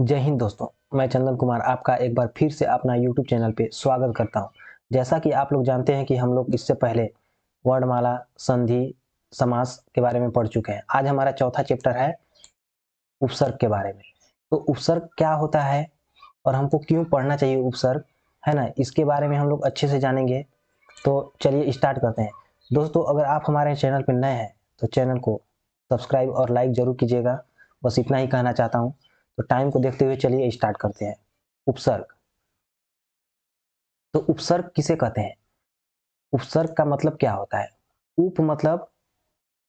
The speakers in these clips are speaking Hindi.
जय हिंद दोस्तों। मैं चंदन कुमार आपका एक बार फिर से अपना यूट्यूब चैनल पे स्वागत करता हूं। जैसा कि आप लोग जानते हैं कि हम लोग इससे पहले वर्णमाला, संधि, समास के बारे में पढ़ चुके हैं। आज हमारा चौथा चैप्टर है उपसर्ग के बारे में। तो उपसर्ग क्या होता है और हमको क्यों पढ़ना चाहिए उपसर्ग, है ना, इसके बारे में हम लोग अच्छे से जानेंगे। तो चलिए स्टार्ट करते हैं। दोस्तों, अगर आप हमारे चैनल पर नए हैं तो चैनल को सब्सक्राइब और लाइक जरूर कीजिएगा। बस इतना ही कहना चाहता हूँ। तो टाइम को देखते हुए चलिए स्टार्ट करते हैं। उपसर्ग। तो उपसर्ग किसे कहते हैं? उपसर्ग का मतलब क्या होता है? उप मतलब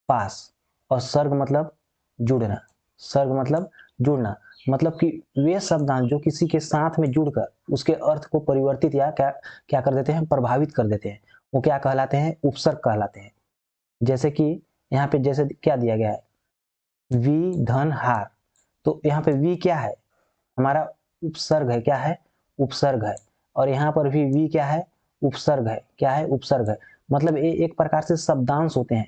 पास और सर्ग मतलब जुड़ना। सर्ग मतलब जुड़ना, मतलब कि वे शब्दांश जो किसी के साथ में जुड़कर उसके अर्थ को परिवर्तित या क्या क्या कर देते हैं, प्रभावित कर देते हैं, वो क्या कहलाते हैं? उपसर्ग कहलाते हैं। जैसे कि यहाँ पे जैसे क्या दिया गया है, वी धन हार। तो यहाँ पे वी क्या है? हमारा उपसर्ग है। क्या है? उपसर्ग है। और यहाँ पर भी वी क्या है? उपसर्ग है। क्या है? उपसर्ग है। मतलब ये एक प्रकार से शब्दांश होते हैं।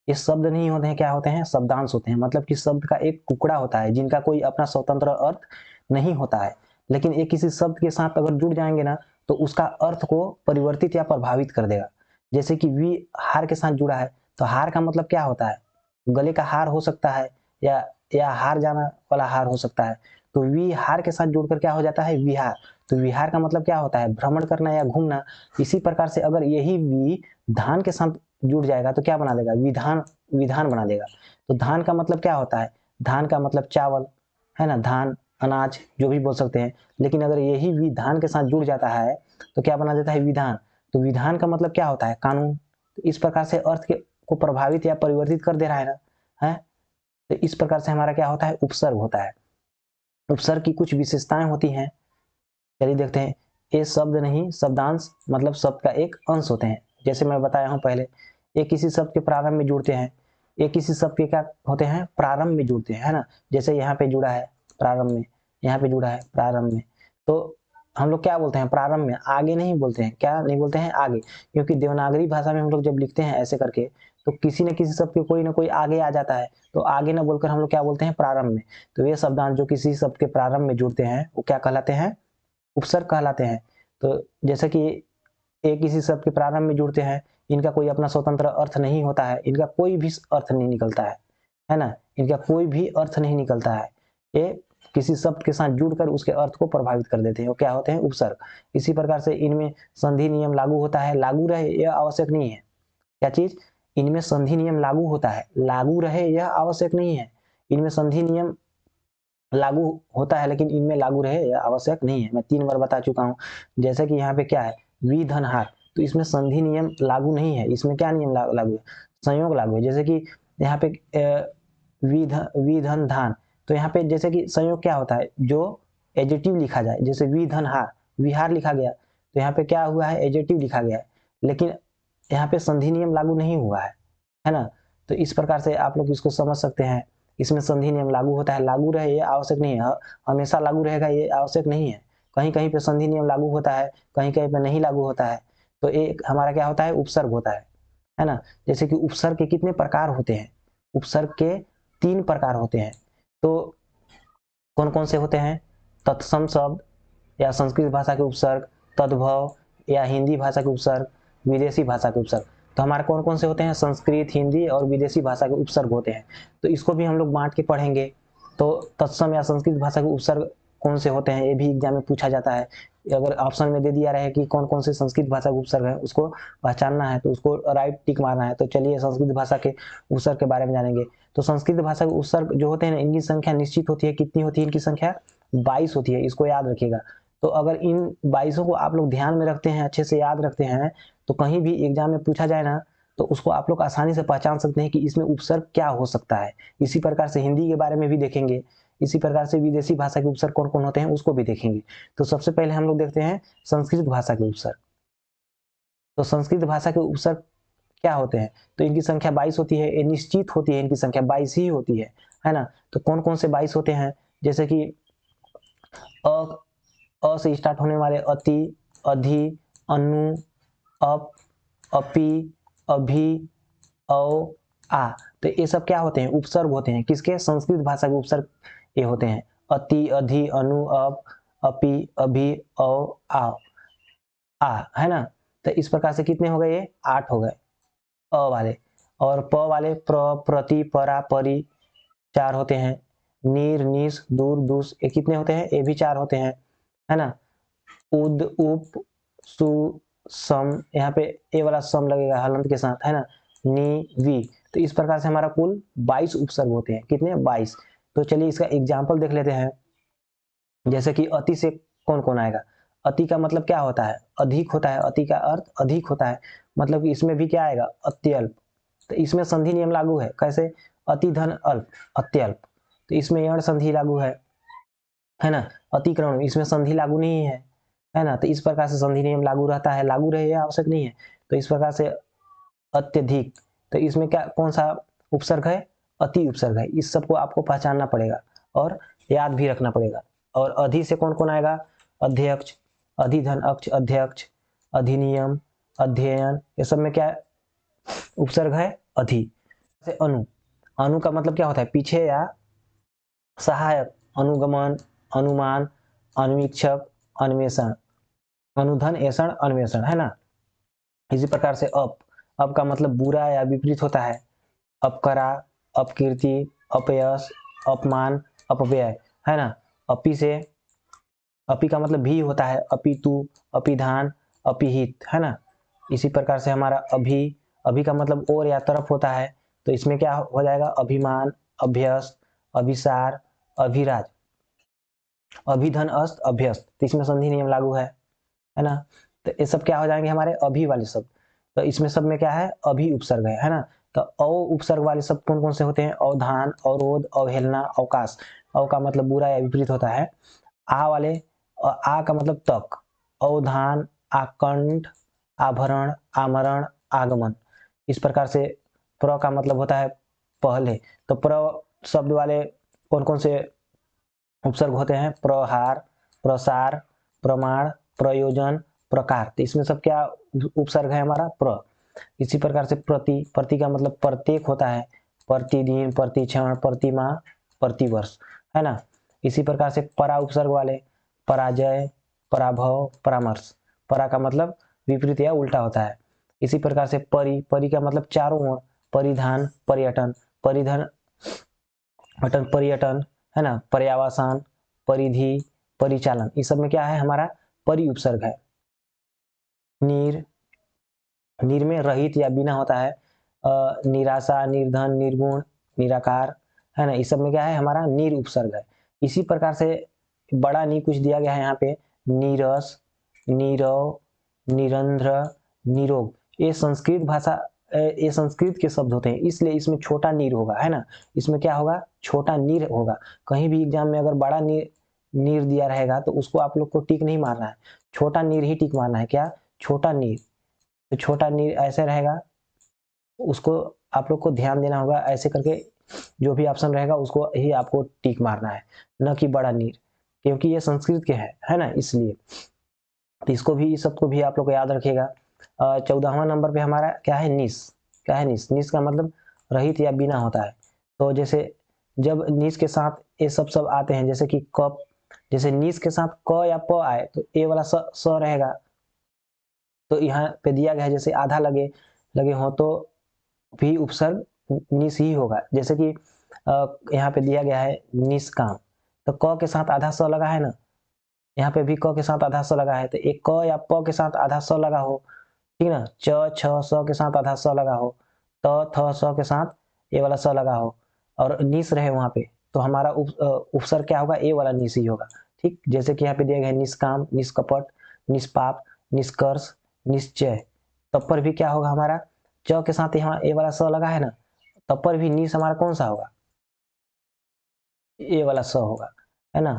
ये शब्द नहीं होते हैं, क्या होते हैं? शब्दांश होते हैं। मतलब कि शब्द का एक टुकड़ा होता है जिनका कोई अपना स्वतंत्र अर्थ नहीं होता है, लेकिन एक किसी शब्द के साथ अगर जुड़ जाएंगे ना तो उसका अर्थ को परिवर्तित या प्रभावित कर देगा। जैसे कि वी हार के साथ जुड़ा है, तो हार का मतलब क्या होता है? गले का हार हो सकता है, या हार जाना वाला हार हो सकता है। तो विहार के साथ जुड़कर क्या हो जाता है? विहार। तो विहार का मतलब क्या होता है? भ्रमण करना या घूमना। इसी प्रकार से अगर यही वि धान के साथ जुड़ जाएगा तो क्या बना देगा? विधान। विधान बना देगा। तो धान का मतलब क्या होता है? धान का मतलब चावल, है ना, धान, अनाज जो भी बोल सकते हैं। लेकिन अगर यही विधान के साथ जुड़ जाता है तो क्या बना देता है? विधान। तो विधान का मतलब क्या होता है? कानून। तो इस प्रकार से अर्थ के को प्रभावित या परिवर्तित कर दे रहा है ना, है। तो इस प्रकार से हमारा क्या होता है? उपसर्ग होता है। उपसर्ग की कुछ विशेषताएं होती हैं, चलिए देखते हैं। ये शब्द नहीं, शब्दांश मतलब शब्द का एक अंश होते हैं। जैसे मैं बताया हूं पहले, ये किसी शब्द के प्रारंभ में जुड़ते हैं। ये किसी शब्द के क्या होते हैं? प्रारंभ में जुड़ते हैं, है ना। जैसे यहाँ पे जुड़ा है प्रारंभ में, यहाँ पे जुड़ा है प्रारंभ में। तो हम लोग क्या बोलते हैं? प्रारंभ में। आगे नहीं बोलते हैं। क्या नहीं बोलते हैं? आगे। क्योंकि देवनागरी भाषा में हम लोग जब लिखते हैं ऐसे करके, तो किसी न किसी शब्द के कोई ना कोई आगे आ जाता है, तो आगे ना बोलकर हम लोग क्या बोलते हैं? प्रारंभ में। तो ये शब्दांश जो किसी शब्द के प्रारंभ में जुड़ते हैं वो क्या कहलाते हैं? उपसर्ग कहलाते हैं। तो जैसे कि एक किसी शब्द के प्रारंभ में जुड़ते हैं, इनका कोई अपना स्वतंत्र अर्थ नहीं होता है, इनका कोई भी अर्थ नहीं निकलता है ना, इनका कोई भी अर्थ नहीं निकलता है। ये किसी शब्द के साथ जुड़कर उसके अर्थ को प्रभावित कर देते हैं, वो क्या होते हैं? उपसर्ग। इसी प्रकार से इनमें संधि नियम लागू होता है। लागू रहे यह आवश्यक नहीं है। क्या चीज? इनमें संधि नियम लागू होता है। लागू रहे यह आवश्यक नहीं है। इनमें संधि नियम लागू होता है, लेकिन इनमें लागू रहे यह आवश्यक नहीं है। मैं 3 बार बता चुका हूं। जैसे कि यहाँ पे क्या है? वी धन हार। तो इसमें संधि नियम लागू नहीं है। इसमें क्या नियम लागू है? संयोग लागू है। जैसे कि यहाँ पे वी धन धान। तो यहाँ पे जैसे कि संयोग क्या होता है? जो एजेटिव लिखा जाए, जैसे वी धन हार, विहार लिखा गया, तो यहाँ पे क्या हुआ है? एजेटिव लिखा गया है। लेकिन यहाँ पे संधि नियम लागू नहीं हुआ है ना। तो इस प्रकार से आप लोग इसको समझ सकते हैं। इसमें संधि नियम लागू होता है। लागू रहे ये आवश्यक नहीं है, हमेशा लागू रहेगा ये आवश्यक नहीं है। कहीं कहीं पे संधि नियम लागू होता है, कहीं कहीं पे नहीं लागू होता है। तो एक हमारा क्या होता है? उपसर्ग होता है ना। जैसे कि उपसर्ग के कितने प्रकार होते हैं? उपसर्ग के 3 प्रकार होते हैं। तो कौन कौन से होते हैं? तत्सम शब्द या संस्कृत भाषा के उपसर्ग, तद्भव या हिंदी भाषा के उपसर्ग, विदेशी भाषा के उपसर्ग। तो हमारे कौन कौन से होते हैं? संस्कृत, हिंदी और विदेशी भाषा के उपसर्ग होते हैं। तो इसको भी हम लोग बांट के पढ़ेंगे। तो तत्सम या संस्कृत भाषा के उपसर्ग कौन से होते हैं, ये भी एग्जाम में पूछा जाता है। अगर ऑप्शन में दे दिया रहे कि कौन कौन से संस्कृत भाषा के उपसर्ग है, उसको पहचानना है तो उसको राइट टिक मारना है। तो चलिए संस्कृत भाषा के उपसर्ग के बारे में जानेंगे। तो संस्कृत भाषा के उपसर्ग जो होते हैं इनकी संख्या निश्चित होती है। कितनी होती है इनकी संख्या? 22 होती है। इसको याद रखिएगा। तो अगर इन 22 को आप लोग ध्यान में रखते हैं, अच्छे से याद रखते हैं, तो कहीं भी एग्जाम में पूछा जाए ना तो उसको आप लोग आसानी से पहचान सकते हैं कि इसमें उपसर्ग क्या हो सकता है। इसी प्रकार से हिंदी के बारे में भी देखेंगे। इसी प्रकार से विदेशी भाषा के उपसर्ग कौन कौन होते हैं उसको भी देखेंगे। तो सबसे पहले हम लोग देखते हैं संस्कृत भाषा के उपसर्ग। तो संस्कृत भाषा के उपसर्ग क्या होते हैं? तो इनकी संख्या 22 होती है। ये निश्चित होती है, इनकी संख्या 22 ही होती है ना। तो कौन कौन से 22 होते हैं? जैसे कि अ से स्टार्ट होने वाले अति, अधि, अनु, अप, अपि, अभि, औ, आ। तो ये सब क्या होते हैं? उपसर्ग होते हैं। किसके? संस्कृत भाषा के उपसर्ग ये होते हैं। अति, अधि, अनु, अब, अपि, अभि, औ, आओ, आ, है ना। तो इस प्रकार से कितने हो गए, ये 8 हो गए अ वाले। और प वाले प्रति, परा, परि 4 होते हैं। नीर, निस, दूर, दुस, ये कितने होते हैं, ये भी 4 होते हैं, है ना। उद, उप, सु, सम, यहाँ पे ए वाला सम लगेगा हलंत के साथ, है ना। नी, वी। तो इस प्रकार से हमारा कुल 22 उपसर्ग होते हैं। कितने, 22। तो चलिए इसका एग्जाम्पल देख लेते हैं। जैसे कि अति से कौन कौन आएगा। अति का मतलब क्या होता है, अधिक होता है। अति का अर्थ अधिक होता है, मतलब कि इसमें भी क्या आएगा, अत्यल्प। तो इसमें संधि नियम लागू है, कैसे, अति धन अल्प, अत्यल्प। तो इसमें यण संधि लागू है ना। अतिक्रमण, इसमें संधि लागू नहीं है ना। तो इस प्रकार से संधि नियम लागू रहता है, लागू रहे आवश्यक नहीं है। तो इस प्रकार से अत्यधिक, तो इसमें क्या, कौन सा उपसर्ग है, अति उपसर्ग है। इस सबको आपको पहचानना पड़ेगा और याद भी रखना पड़ेगा। और अधि से कौन कौन आएगा, अध्यक्ष, अधिधन अक्ष, अध्यक्ष, अधिनियम, अध्ययन, ये सब में क्या उपसर्ग है, अधि। से अनु, अनु का मतलब क्या होता है, पीछे या सहायक। अनुगमन, अनुमान, अन्वीक्षक, अन्वेषण, अनुधन, ऐषण, अन्वेषण, है ना। इसी प्रकार से अप का मतलब बुरा या विपरीत होता है। अपकरा, अपकीर्ति, अपयश, अपमान, अपव्यय, है ना। अपि से, अपि का मतलब भी होता है, अपितु, अपिधान, अपिहित, है ना। इसी प्रकार से हमारा अभि, अभि का मतलब और या तरफ होता है। तो इसमें क्या हो जाएगा, अभिमान, अभ्यस्त, अभिसार, अभिराज, अभिधन अस्त, अभ्यस्त। तो इसमें संधि नियम लागू है ना। तो ये सब क्या हो जाएंगे, हमारे अभी वाले शब्द। तो इसमें सब में क्या है, अभी उपसर्ग है ना। तो औ उपसर्ग वाले शब्द कौन कौन से होते हैं, अवधान, अवरोध, अवहेलना, अवकाश। अव का मतलब बुरा या विपरीत होता है। आ वाले, आ का मतलब तक, अवधान, आकंठ, आभरण, आमरण, आगमन। इस प्रकार से प्र का मतलब होता है पहले। तो प्र शब्द वाले कौन कौन से उपसर्ग होते हैं, प्रहार, प्रसार, प्रमाण, प्रयोजन, प्रकार। तो इसमें सब क्या उपसर्ग है हमारा, प्र। इसी प्रकार से प्रति, प्रति का मतलब प्रत्येक होता है, प्रतिदिन, प्रतिक्षण, प्रतिमाह, प्रतिवर्ष, है ना। इसी प्रकार से परा उपसर्ग वाले, पराजय, पराभव, परामर्श। परा का मतलब विपरीत या उल्टा होता है। इसी प्रकार से परि, परि का मतलब चारों ओर, परिधान, पर्यटन, परिधन, पर्यटन, है ना, पर्यावसान, परिधि, परिचालन। इस सब में क्या है हमारा, परि उपसर्ग है। नीर, नीर में रहित या बिना होता है। निराशा, निर्धन, निर्गुण, निराकार, है ना। इस सब में क्या है हमारा, नीर उपसर्ग है। इसी प्रकार से बड़ा नी कुछ दिया गया है यहाँ पे, नीरस, नीरव, निरंध्र, निरोग। ये संस्कृत भाषा, ये संस्कृत के शब्द होते हैं, इसलिए इसमें छोटा नीर होगा, है ना। इसमें क्या होगा, छोटा नीर होगा। कहीं भी एग्जाम में अगर बड़ा नीर नीर दिया रहेगा तो उसको आप लोग को टिक नहीं मारना है, छोटा नीर ही टिक मारना है। क्या, छोटा नीर। तो छोटा नीर ऐसे रहेगा, उसको आप लोग को ध्यान देना होगा, ऐसे करके जो भी ऑप्शन रहेगा उसको ही आपको टिक मारना है, न कि बड़ा नीर, क्योंकि ये संस्कृत के है ना, इसलिए। तो इसको भी, इस सबको भी आप लोग को याद रखिएगा। 14वां नंबर पे हमारा क्या है, निस। क्या है निस, निस का मतलब रहित या बिना होता है। तो जैसे जब निस के साथ ये सब आते हैं, जैसे कि कप, जैसे निस के साथ क या प आए तो ए वाला स रहेगा। तो यहाँ पे दिया गया है, जैसे आधा लगे लगे हो तो भी उपसर्ग निस ही होगा। जैसे कि यहाँ पे दिया गया है निष्काम, तो क के साथ आधा स लगा है ना, यहाँ पे भी क के साथ आधा स लगा है। तो एक क या प के साथ आधा स लगा हो, ठीक ना। च, छ, स के साथ आधा स लगा हो, त, थ, स के साथ ये वाला स लगा हो, और निस रहे वहां पे, तो हमारा उपसर्ग क्या होगा, ए वाला निस ही होगा। ठीक, जैसे कि यहाँ पे दिया गया है निष्काम, निष्कपट, निष्पाप, निष्कर्ष, निश्चय। तब पर भी क्या होगा हमारा, च के साथ यहाँ ए वाला स लगा है ना, तब पर भी निस हमारा कौन सा होगा, ए वाला स होगा, है ना,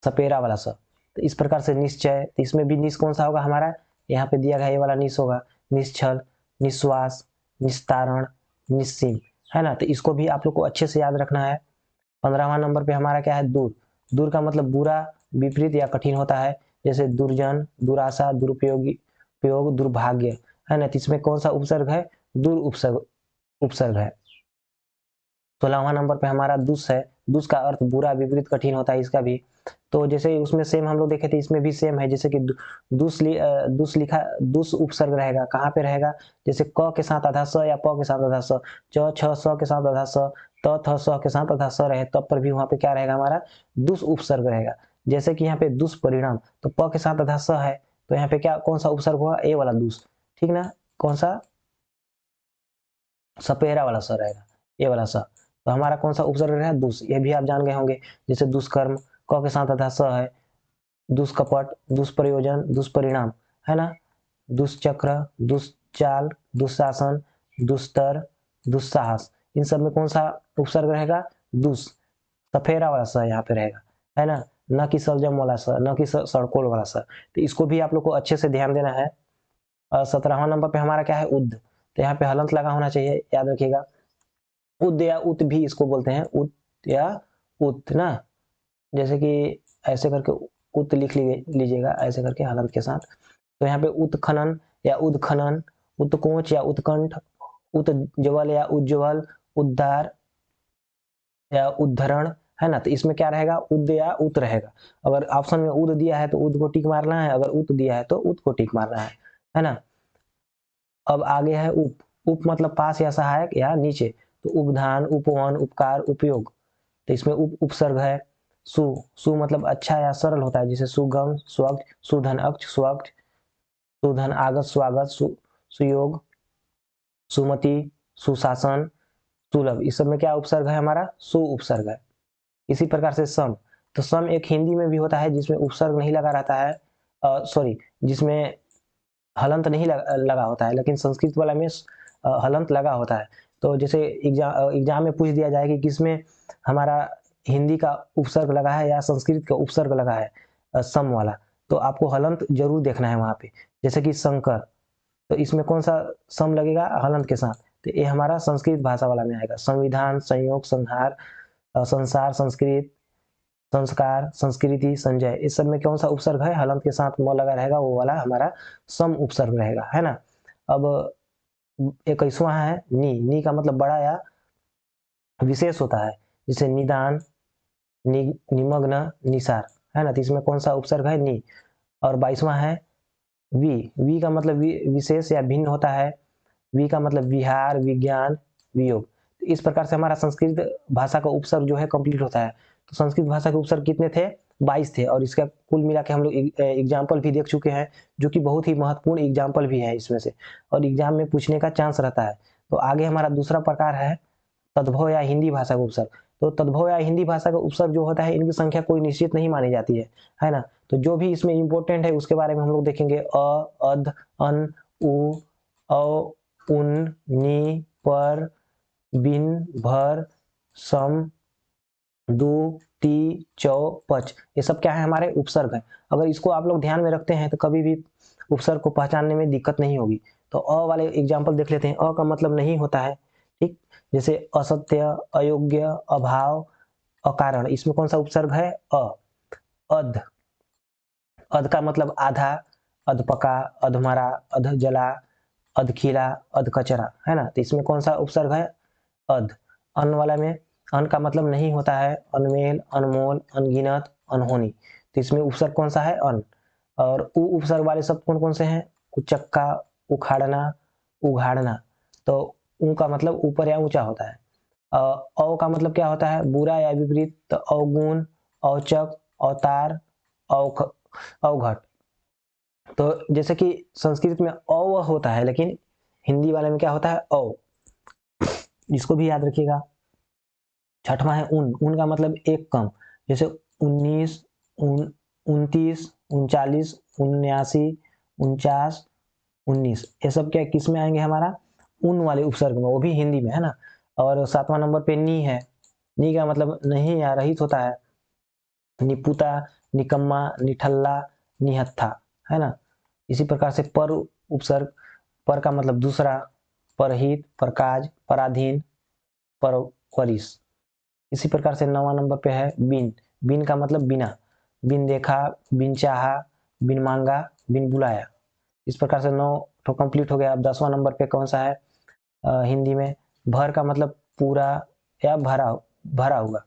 सपेरा वाला स। तो इस प्रकार से निश्चय, तो इसमें भी निस कौन सा होगा हमारा, यहाँ पे दिया गया ये वाला निस होगा। निश्चल, निश्वास, निस्तारण, निस्सीम, है ना। तो इसको भी आप लोग को अच्छे से याद रखना है। 15वां नंबर पे हमारा क्या है, दूर। दूर का मतलब बुरा, विपरीत या कठिन होता है। जैसे दुर्जन, दुराशा, दुरुपयोगी, उपयोग, दुर्भाग्य, है ना। तो इसमें कौन सा उपसर्ग है, दूर उपसर्ग उपसर्ग है। 16वां नंबर पे हमारा दुस है। दुस का अर्थ बुरा, विपरीत, कठिन होता है इसका भी। तो जैसे उसमें सेम हम लोग देखे थे, इसमें भी सेम है, जैसे कि दुस उपसर्ग रहेगा, कहाँ पे रहेगा, जैसे क के साथ आधा स या प के साथ आधा स, च छ स के साथ आधा स, त थ स के साथ आधा स रहे, तब पर भी वहां पे क्या रहेगा, हमारा दुस उपसर्ग रहेगा। जैसे कि यहाँ पे दुष्परिणाम, तो प के साथ आधा स है, तो यहाँ पे क्या कौन सा उपसर्ग होगा, ए वाला दुस, ठीक ना, कौन सा, सपेरा वाला स रहेगा, ए वाला स। तो हमारा कौन सा उपसर्ग रहेगा, दुस, ये भी आप जान गए होंगे। जैसे दुष्कर्म, क के साथ आधा स है, दुष्कपट, दुष्प्रयोजन, दुष्परिणाम, है ना, दुष्चक्र, दुष्चाल, दुशासन, दुस्तर, दुस्साहस, इन सब में कौन सा उपसर्ग रहेगा, दुस, सफेरा वाला स यहाँ पे रहेगा, है ना, न कि सलजम वाला स, न कि सड़कोल वाला स। तो इसको भी आप लोग को अच्छे से ध्यान देना है। 17वां नंबर पे हमारा क्या है, उद, तो यहाँ पे हलंत लगा होना चाहिए, याद रखिएगा। उद या उत भी इसको बोलते हैं, उत या उत ना, जैसे कि ऐसे करके उत लिख लीजिएगा, ऐसे करके हलंत के साथ। तो यहाँ पे उत्खनन या उद्खनन, उत्कोच या उत्कंठ, उज्ज्वल या उज्ज्वल, उद्धार या उद्धरण, है ना। तो इसमें क्या रहेगा, उद या उत रहेगा। अगर ऑप्शन में उद दिया है तो उद को टिक मारना है, अगर उत दिया है तो उत को टिक मारना है ना। अब आगे है उप, उप मतलब पास या सहायक या नीचे, तो उपधान, उपवन, उपकार, उपयोग, तो इसमें उपसर्ग है। सु, सु मतलब अच्छा या सरल होता है, जैसे सुगम, स्वच्छ, सुधन अक्ष, स्वच्छ, सुधन आगत, स्वागत, सुयोग, सुमति, सुशासन, सुलभ, इस सब में क्या उपसर्ग है, हमारा सु उपसर्ग है। इसी प्रकार से सम, तो सम एक हिंदी में भी होता है जिसमें उपसर्ग नहीं लगा रहता है, सॉरी, जिसमें हलंत नहीं लगा होता है, लेकिन संस्कृत वाला में हलंत लगा होता है। तो जैसे एग्जाम में पूछ दिया जाए कि किसमें हमारा हिंदी का उपसर्ग लगा है या संस्कृत का उपसर्ग लगा है, सम वाला, तो आपको हलंत जरूर देखना है वहां पे। जैसे कि शंकर, तो इसमें कौन सा सम लगेगा, हलंत के साथ, तो ये हमारा संस्कृत भाषा वाला में आएगा। संविधान, संयोग, संहार, संसार, संस्कृत, संस्कार, संस्कृति, संजय, इस सब में कौन सा उपसर्ग है, हलंत के साथ म लगा रहेगा, वो वाला हमारा सम उपसर्ग रहेगा, है ना। अब 21वां है नी, नी का मतलब बड़ा या विशेष होता है, जैसे निदान, निमग्न, निसार, है ना, तो इसमें कौन सा उपसर्ग है, नी। और 22वां है वी, वी का मतलब विशेष या भिन्न होता है, वी का मतलब विहार, विज्ञान, वियोग। तो इस प्रकार से हमारा संस्कृत भाषा का उपसर्ग जो है कंप्लीट होता है। तो संस्कृत भाषा के उपसर्ग कितने थे, 22 थे, और इसका कुल मिला के हम लोग एग्जाम्पल भी देख चुके हैं, जो कि बहुत ही महत्वपूर्ण एग्जाम्पल भी है इसमें से, और एग्जाम में पूछने का चांस रहता है। तो आगे हमारा दूसरा प्रकार है तद्भव या हिंदी भाषा का उपसर्ग। तो तद्भव या हिंदी भाषा का उपसर्ग जो होता है, इनकी संख्या कोई निश्चित नहीं मानी जाती है ना। तो जो भी इसमें इंपॉर्टेंट है उसके बारे में हम लोग देखेंगे। अध, अन, उ, औ, उन, नी, पर, बिन, भर, सम, दो, ती, चौ, पच, ये सब क्या है, हमारे उपसर्ग है। अगर इसको आप लोग ध्यान में रखते हैं तो कभी भी उपसर्ग को पहचानने में दिक्कत नहीं होगी। तो अ वाले एग्जाम्पल देख लेते हैं। अ का मतलब नहीं होता है, ठीक, जैसे असत्य, अयोग्य, अभाव, अकारण, इसमें कौन सा उपसर्ग है, अ। अध, अध का मतलब आधा, अधपका, अधमरा, अध जला, अधखिला, अधकचरा, है ना, तो इसमें कौन सा उपसर्ग है, अध। अन वाला में, अन का मतलब नहीं होता है, अनमेल, अनमोल, अनगिनत, अनहोनी, तो इसमें उपसर्ग कौन सा है, अन। और उ उपसर्ग वाले शब्द कौन कौन से हैं, उचक्का, उखाड़ना, उघाड़ना, तो ऊ का मतलब ऊपर या ऊंचा होता है। औ का मतलब क्या होता है, बुरा या विपरीत, तो अवगुण, औचक, अवतार, अवघट। तो जैसे कि संस्कृत में अव होता है, लेकिन हिंदी वाले में क्या होता है, औ, जिसको भी याद रखिएगा। छठवां है उन, उन का मतलब एक कम, जैसे 19, 29, 39, 79, 49, 19, ये सब क्या किस में आएंगे, हमारा उन वाले उपसर्ग में, वो भी हिंदी में, है ना। और 7वां नंबर पे नी है, नी का मतलब नहीं या रहित होता है, निपुता, निकम्मा, निठल्ला, निहत्था, है ना। इसी प्रकार से पर उपसर्ग, पर का मतलब दूसरा, परहित, प्रकाज, पराधीन, परवरिश। इसी प्रकार से 9वां नंबर पे है बिन, बिन का मतलब बिना, बिन देखा, बिन चाहा, बिन मांगा, बिन बुलाया। इस प्रकार से 9 तो कंप्लीट हो गया। अब 10वां नंबर पे कौन सा है, हिंदी में, भर का मतलब पूरा या भरा, भरा हुआ,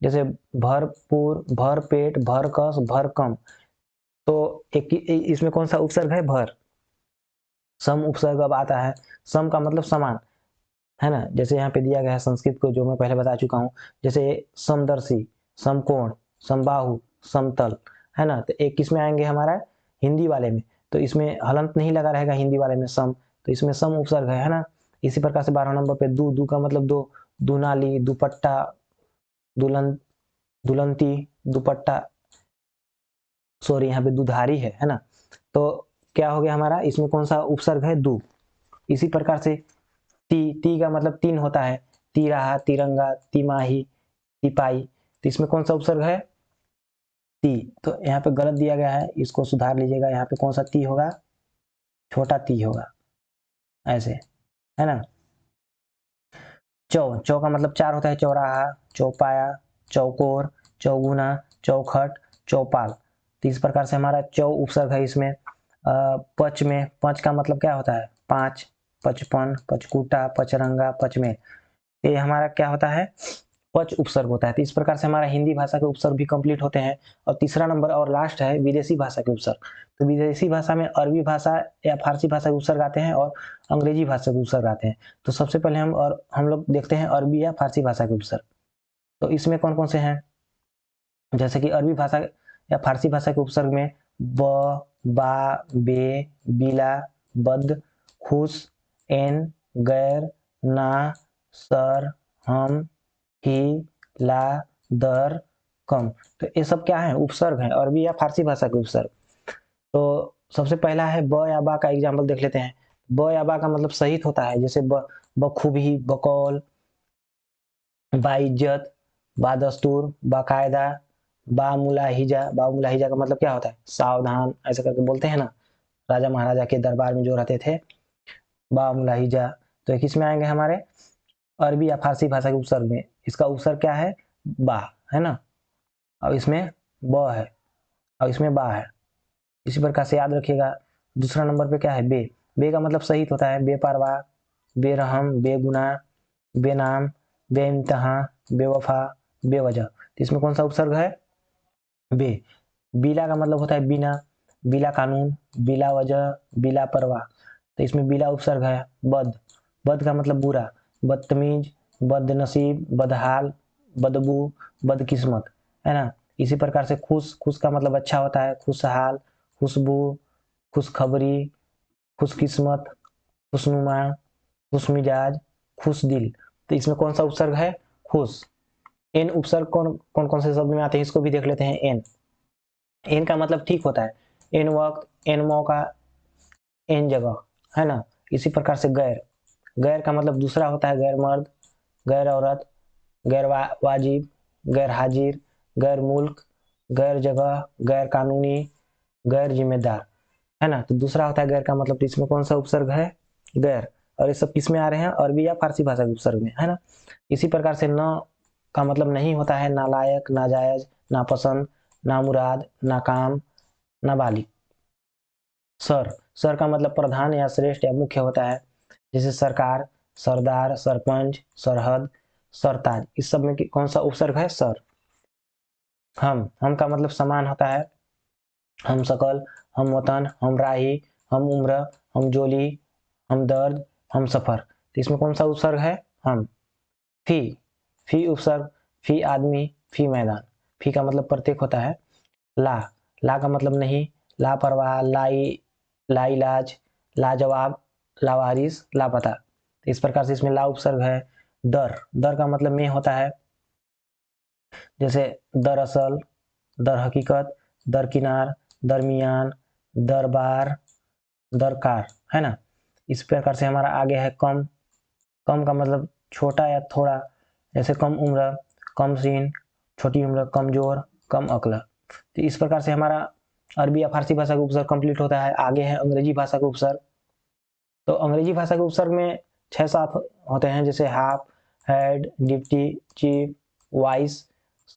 जैसे भरपूर, भरपेट, भरकस, भरकम। तो एक इसमें कौन सा उपसर्ग है? भर। सम उपसर्ग अब आता है। सम का मतलब समान, है ना। जैसे यहाँ पे दिया गया है संस्कृत को, जो मैं पहले बता चुका हूँ। जैसे समदर्शी, समकोण, समबाहु, समतल, है ना। तो एक किसमें आएंगे? हमारा हिंदी वाले में। तो इसमें हलंत नहीं लगा रहेगा हिंदी वाले में, सम। तो इसमें सम उपसर्ग है ना। इसी प्रकार से 12 नंबर पे दू, दू का मतलब दो, दुनाली, दुपट्टा, दुल्हन, दुल्हनती, दुपट्टा, सॉरी यहाँ पे दुधारी है ना। तो क्या हो गया हमारा? इसमें कौन सा उपसर्ग है? दू। इसी प्रकार से ती का मतलब तीन होता है। तिराहा, तिरंगा, तिमाही, तिपाई। तो इसमें कौन सा उपसर्ग है? ती। तो यहाँ पे गलत दिया गया है, इसको सुधार लीजिएगा। यहाँ पे कौन सा ती होगा? छोटा ती होगा, ऐसे, है ना। चौ का मतलब चार होता है। चौराहा, चौपाया, चौकोर, चौगुना, चौखट, चौपाल। तो इस प्रकार से हमारा चौ उपसर्ग है इसमें। पच में, पच का मतलब क्या होता है? पांच, पचपन, पचकूटा, पचरंगा, पचमेल। ये हमारा क्या होता है? पच उपसर्ग होता है। तो इस प्रकार से हमारा हिंदी भाषा के उपसर्ग भी कंप्लीट होते हैं। और तीसरा नंबर और लास्ट है विदेशी भाषा के उपसर्ग। तो विदेशी भाषा में अरबी भाषा या फारसी भाषा के उपसर्ग आते हैं और अंग्रेजी भाषा के उपसर्ग आते हैं। तो सबसे पहले हम लोग देखते हैं अरबी या फारसी भाषा के उपसर्ग। तो इसमें कौन कौन से हैं? जैसे कि अरबी भाषा या फारसी भाषा के उपसर्ग में ब, बा, बे, बिला, बद, खुश, एन, गैर, ना, सर, हम, ही, ला, दर, कम। तो ये सब क्या है? उपसर्ग है, अरबी या फारसी भाषा के उपसर्ग। तो सबसे पहला है ब या बा का एग्जाम्पल देख लेते हैं। ब या बा का मतलब सहित होता है। जैसे बखूबी, बकौल, बाइज्जत, बादस्तूर, बाकायदा, बामुलाहिजा। बामुलाहिजा का मतलब क्या होता है? सावधान, ऐसा करके बोलते हैं ना, राजा महाराजा के दरबार में जो रहते थे, बामुलाहिजा। तो किस में आएंगे? हमारे अरबी या फारसी भाषा के उपसर्ग में। इसका उपसर्ग क्या है? बा, है ना। और इसमें ब है और इसमें बा है। इसी प्रकार से याद रखिएगा। दूसरा नंबर पे क्या है? बे। बे का मतलब सहित होता है। बेपरवाह, बेरहम, बेगुनाह, बेनाम, बेइंतहा, बेवफा, बेवजह। तो इसमें कौन सा उपसर्ग है? बे। बिला का मतलब होता है बिना, बिला कानून, बिला वजह, बिला परवाह। तो इसमें बिला उपसर्ग है। बद। बद का मतलब बुरा, बदतमीज, बदनसीब, बदहाल, बदबू, बदकिस्मत, है ना। इसी प्रकार से खुश। खुश का मतलब अच्छा होता है। खुशहाल, खुशबू, खुशखबरी, खुशकिस्मत, खुशनुमा, खुशमिजाज, खुश दिल। तो इसमें कौन सा उपसर्ग है? खुश। एन उपसर्ग कौन कौन कौन से शब्द में आते हैं? इसको भी देख लेते हैं। एन, एन का मतलब ठीक होता है। एन वक्त, एन मौका, एन जगह, है ना। इसी प्रकार से गैर। गैर का मतलब दूसरा होता है। गैर मर्द, गैर औरत, गैर वाजिब, गैर हाजिर, गैर मुल्क, गैर जगह, गैर कानूनी, गैर जिम्मेदार, है ना। तो दूसरा होता है गैर का मतलब। तो इसमें कौन सा उपसर्ग है? गैर। और ये सब किस में आ रहे हैं? अरबी या फारसी भाषा के उपसर्ग में, है ना। इसी प्रकार से न का मतलब नहीं होता है। नालायक, नाजायज, नापसंद, नामुराद, नाकाम, नाबालिग। सर। सर का मतलब प्रधान या श्रेष्ठ या मुख्य होता है। जैसे सरकार, सरदार, सरपंच, सरहद, सरताज। इस सब में कौन सा उपसर्ग है? सर। हम का मतलब समान होता है। हम सकल, हम वतन, हम राही, हम उम्र, हम जोली, हम दर्द, हम सफर। तो इसमें कौन सा उपसर्ग है? हम। फी। फी उपसर्ग। फी आदमी, फी मैदान। फी का मतलब प्रत्येक होता है। ला। ला का मतलब नहीं, लापरवाह, लाइलाज, लाजवाब, लावारिस, लापता। तो इस प्रकार से इसमें ला उपसर्ग है। दर। दर का मतलब में होता है। जैसे दरअसल, दर हकीकत, दरकिनार, दरमियान, दरबार, दरकार, है ना। इस प्रकार से हमारा आगे है कम। कम का मतलब छोटा या थोड़ा। जैसे कम उम्र, कम सीन, छोटी उम्र, कमजोर, कम अक्ल। तो इस प्रकार से हमारा अरबी या फारसी भाषा का उपसर्ग कंप्लीट होता है। आगे है अंग्रेजी भाषा का उपसर्ग। तो अंग्रेजी भाषा के उपसर्ग में 6-7 होते हैं। जैसे half, head, deputy, chief, vice,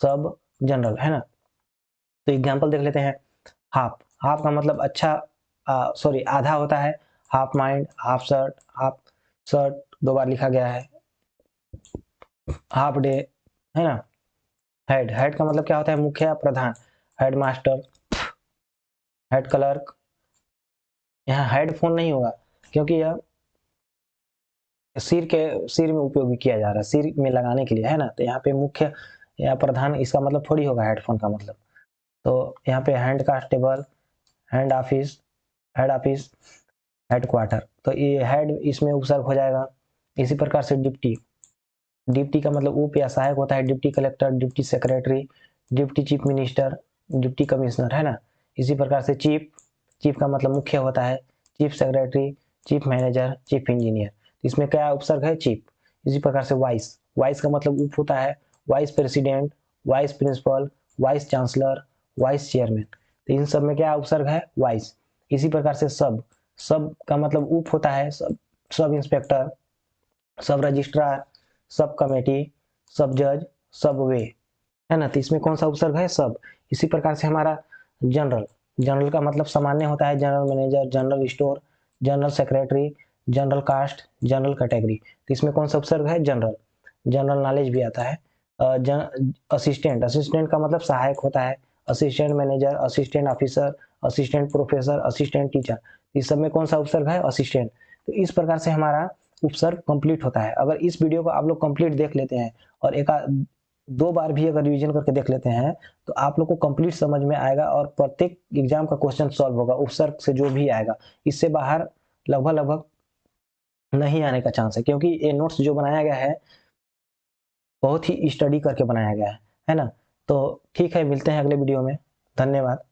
सब, जनरल, है ना। तो एग्जाम्पल देख लेते हैं। हाफ। हाफ का मतलब अच्छा, सॉरी आधा होता है। Half mind, half shirt, half shirt 2 बार लिखा गया है। हाफ डे, है ना। हेड, हेड का मतलब क्या होता है, मुखिया, प्रधान, हेड मास्टर, हेड क्लर्क। यहाँ हेडफोन नहीं होगा क्योंकि यह सिर में उपयोग किया जा रहा है, सिर में लगाने के लिए, है ना। तो यहाँ पे मुख्य या प्रधान इसका मतलब थोड़ी होगा हेडफोन का मतलब। तो यहाँ पे hand constable, hand office, head office, headquarter, तो ये हेड इसमें उपसर्ग हो जाएगा। इसी प्रकार से डिप्टी, डिप्टी का मतलब उप या सहायक होता है, deputy collector, deputy secretary, deputy chief minister, deputy commissioner, है ना। इसी प्रकार से चीफ, चीफ का मतलब मुख्य होता है, chief secretary, chief manager, chief engineer, इसमें क्या उपसर्ग है, चीफ। इसी प्रकार से वाइस, वाइस का मतलब उप होता है, vice president, vice principal, vice chancellor, vice chairman, तो इन सब में क्या उपसर्ग है, वाइस। इसी प्रकार से सब, सब का मतलब उप होता है, सब इंस्पेक्टर, सब रजिस्ट्रार, सब कमेटी, सब जज, सब वे, है ना। तो इसमें कौन सा उपसर्ग है, सब। इसी प्रकार से हमारा जनरल, जनरल का मतलब सामान्य होता है, general manager, general store, general secretary, general caste, general category, तो इसमें कौन सा उपसर्ग है, जनरल। जनरल नॉलेज भी आता है। असिस्टेंट, असिस्टेंट का मतलब सहायक होता है, assistant manager, assistant officer, assistant professor, assistant teacher, इस सब में कौन सा उपसर्ग है, असिस्टेंट। तो इस प्रकार से हमारा उपसर्ग कंप्लीट होता है। अगर इस वीडियो को आप लोग कंप्लीट देख लेते हैं और एक दो बार भी अगर रिवीजन करके देख लेते हैं तो आप लोग को कंप्लीट समझ में आएगा और प्रत्येक एग्जाम का क्वेश्चन सॉल्व होगा उपसर्ग से जो भी आएगा। इससे बाहर लगभग लगभग नहीं आने का चांस है, क्योंकि ये नोट्स जो बनाया गया है बहुत ही स्टडी करके बनाया गया है ना। तो ठीक है, मिलते हैं अगले वीडियो में। धन्यवाद।